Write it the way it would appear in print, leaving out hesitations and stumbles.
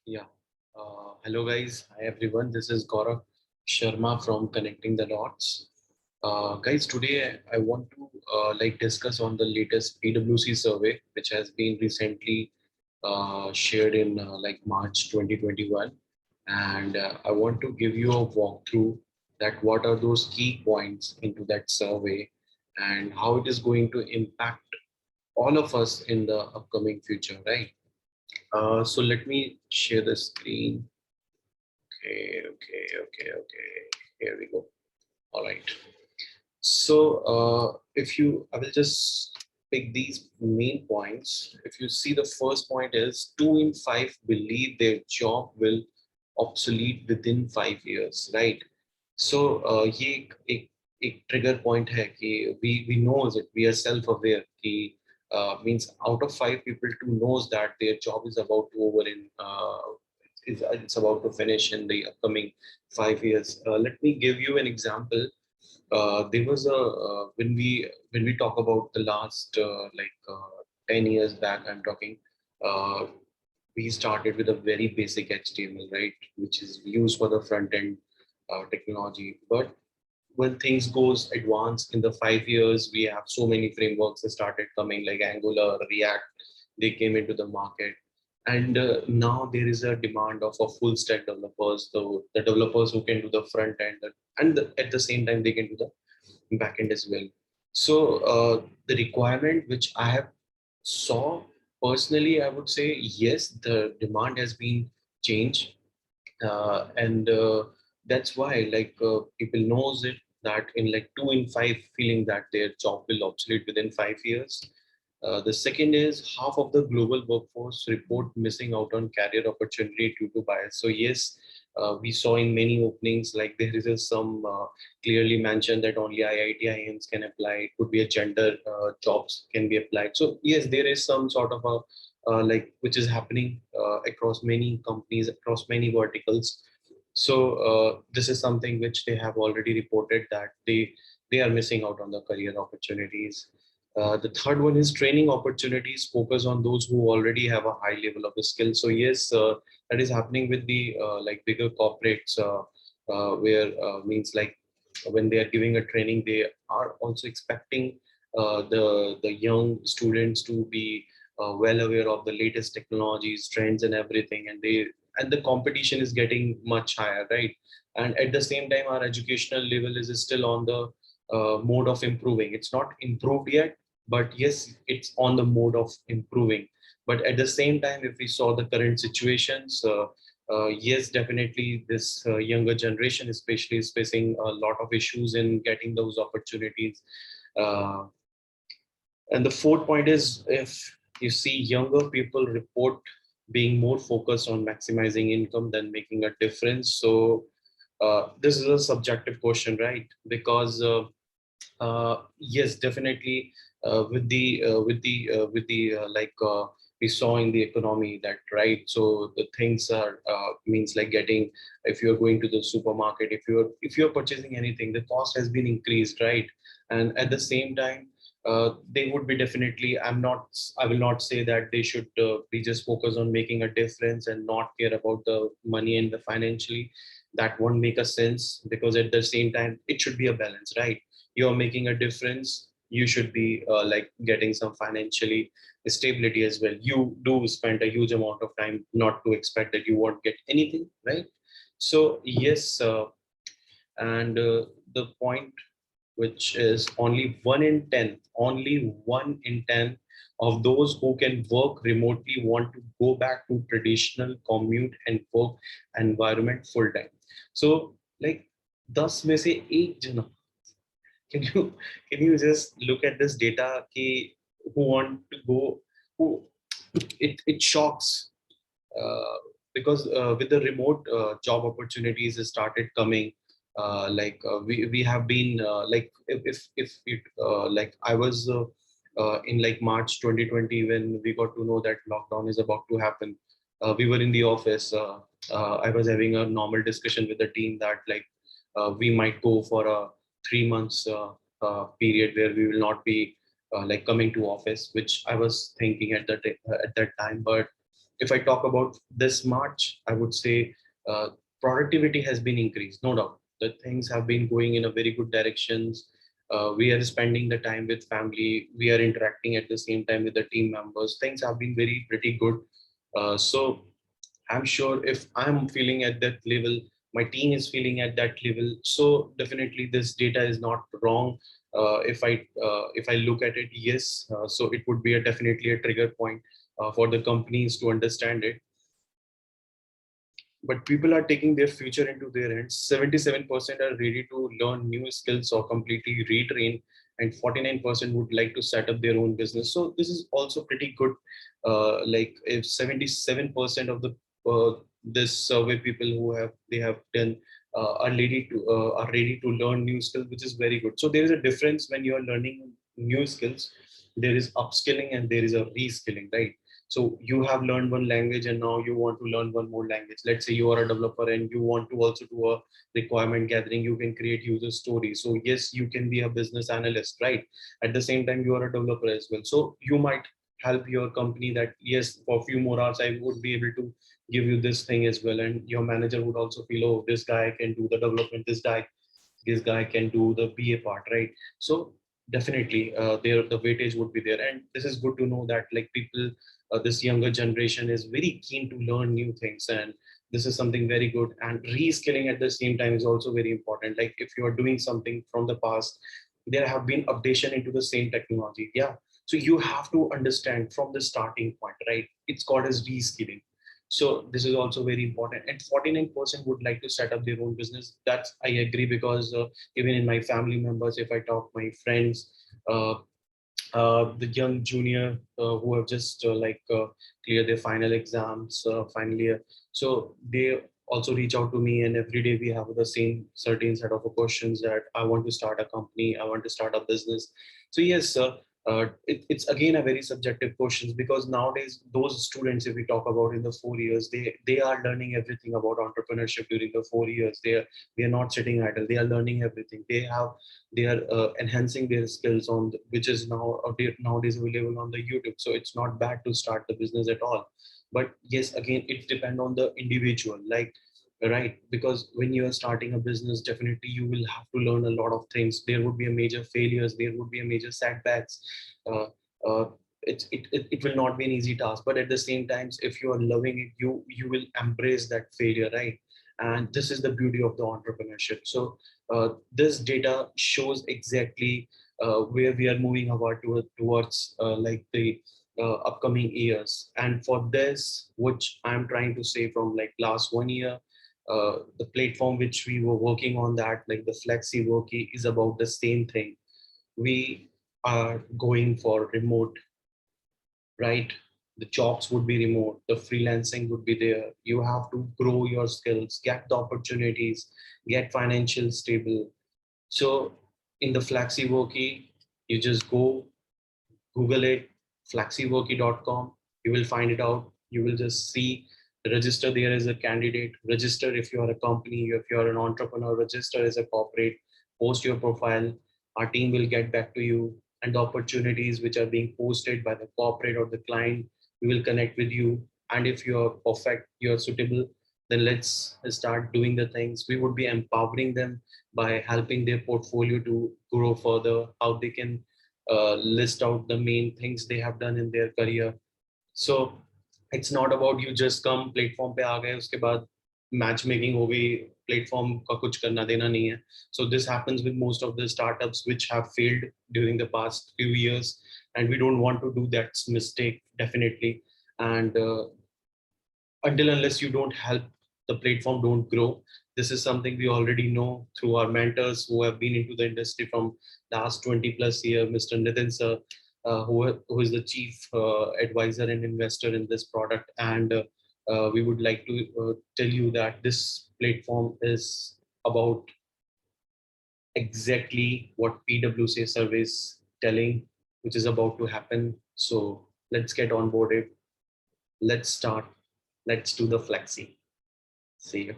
Yeah. Hello, guys. Hi, everyone. This is Gaurav Sharma from Connecting the Dots. Guys, today I want to discuss on the latest PwC survey, which has been recently shared in March 2021, and I want to give you a walkthrough that what are those key points into that survey and how it is going to impact all of us in the upcoming future, right? So let me share the screen. Okay. Here we go. All right. So I will just pick these main points. If you see, the first point is 2 in 5 believe their job will obsolete within 5 years, right? So ये एक trigger point है कि we knows it, we are self aware कि means out of 5 people, two knows that their job is about to over in it's about to finish in the upcoming 5 years. Let me give you an example. There was a when we talk about the last 10 years back, I'm talking. Uh, we started with a very basic HTML, right, which is used for the front end technology. But when things goes advanced in the 5 years, we have so many frameworks that started coming like Angular, React. They came into the market, and now there is a demand of a full stack developers, the developers who can do the front end, and at the same time they can do the back end as well. So the requirement which I have saw personally, I would say yes, the demand has been changed, and that's why people knows it that in like 2 in 5 feeling that their job will obsolete within 5 years. The second is half of the global workforce report missing out on career opportunity due to bias. So yes, we saw in many openings like there is some clearly mentioned that only IIT-IIMs can apply. It could be a gender jobs can be applied. So yes, there is some sort of a which is happening across many companies, across many verticals. So this is something which they have already reported that they are missing out on the career opportunities. The third one is training opportunities focus on those who already have a high level of the skill. So yes, that is happening with the bigger corporates, where means like when they are giving a training, they are also expecting the young students to be well aware of the latest technologies, trends, and everything, and the competition is getting much higher, right? And at the same time, our educational level is still on the mode of improving. It's not improved yet, but yes, it's on the mode of improving. But at the same time, if we saw the current situations, yes, definitely this younger generation especially is facing a lot of issues in getting those opportunities. uh, and the fourth point is, if you see, younger people report being more focused on maximizing income than making a difference. So this is a subjective question, right? Because yes, definitely, with the we saw in the economy that, right? So the things are means like getting, if you're going to the supermarket, if you're purchasing anything, the cost has been increased, right? And at the same time, they would be definitely. I will not say that they should be just focused on making a difference and not care about the money and the financially. That won't make a sense, because at the same time, it should be a balance, right? You're making a difference, you should be getting some financially stability as well. You do spend a huge amount of time not to expect that you won't get anything, right? So yes, and the point, which is only 1 in 10 of those who can work remotely want to go back to traditional commute and work environment full time. So like 10 में से एक जना, can you just look at this data ki who want to go, who it shocks, uh, because with the remote job opportunities started coming, we have been if it I was in like March 2020 when we got to know that lockdown is about to happen. We were in the office. I was having a normal discussion with the team that we might go for a 3 months period where we will not be coming to office, which I was thinking at that time. But if I talk about this March, I would say productivity has been increased, no doubt. The things have been going in a very good directions. We are spending the time with family. We are interacting at the same time with the team members. Things have been very pretty good. So I'm sure if I'm feeling at that level, my team is feeling at that level. So definitely this data is not wrong. If I look at it, yes. So it would be a definitely a trigger point for the companies to understand it. But people are taking their future into their hands. 77% are ready to learn new skills or completely retrain, and 49% would like to set up their own business. So this is also pretty good. Like if 77% of the this survey people who have they have done are ready to learn new skills, which is very good. So there is a difference when you are learning new skills. There is upskilling and there is a reskilling, right? So you have learned one language and now you want to learn one more language. Let's say you are a developer and you want to also do a requirement gathering. You can create user stories. So yes, you can be a business analyst, right? At the same time, you are a developer as well. So you might help your company that yes, for a few more hours, I would be able to give you this thing as well. And your manager would also feel, oh, this guy can do the development. This guy can do the BA part, right? So definitely there the weightage would be there. And this is good to know that like people, this younger generation is very keen to learn new things, and this is something very good. And reskilling at the same time is also very important. Like if you are doing something from the past, there have been updation into the same technology, yeah. So you have to understand from the starting point, right? It's called as reskilling. So this is also very important. And 49% would like to set up their own business. That's I agree, because even in my family members, if I talk my friends, uh, the young junior who have just cleared their final exams, final year. So they also reach out to me, and every day we have the same certain set of questions that I want to start a company, I want to start a business. So yes, it's again a very subjective questions, because nowadays those students, if we talk about in the 4 years, they are learning everything about entrepreneurship during the 4 years. They are not sitting idle. They are learning everything. They are enhancing their skills on which is nowadays available on the YouTube. So it's not bad to start the business at all. But yes, again, it depends on the individual, like, right? Because when you are starting a business, definitely you will have to learn a lot of things. There would be a major failures, there would be a major setbacks. uh, uh, it will not be an easy task, but at the same times, if you are loving it, you will embrace that failure, right? And this is the beauty of the entrepreneurship. So this data shows exactly where we are moving about towards like the upcoming years. And for this, which I'm trying to say from like last 1 year, the platform which we were working on, that like the FLEXI WORKIE, is about the same thing. We are going for remote, right? The jobs would be remote, the freelancing would be there. You have to grow your skills, get the opportunities, get financial stable. So in the FLEXI WORKIE, you just go Google it, flexiworky.com. You will find it out. You will just see, register there as a candidate, register if you are a company, if you are an entrepreneur, register as a corporate, post your profile. Our team will get back to you, and the opportunities which are being posted by the corporate or the client, we will connect with you. And if you are perfect, you are suitable, then let's start doing the things. We would be empowering them by helping their portfolio to grow further, how they can list out the main things they have done in their career. So it's not about you just come platform पे आ गए उसके बाद match making हो गई, platform का कुछ करना देना नहीं है. So this happens with most of the startups which have failed during the past few years, and we don't want to do that mistake, definitely. And until unless you don't help, the platform don't grow. This is something we already know through our mentors who have been into the industry from last 20 plus year. Mr. Nitin sir, who is the chief advisor and investor in this product. And we would like to tell you that this platform is about exactly what PwC service telling, which is about to happen. So let's get on board it. Let's start. Let's do the flexi. See you.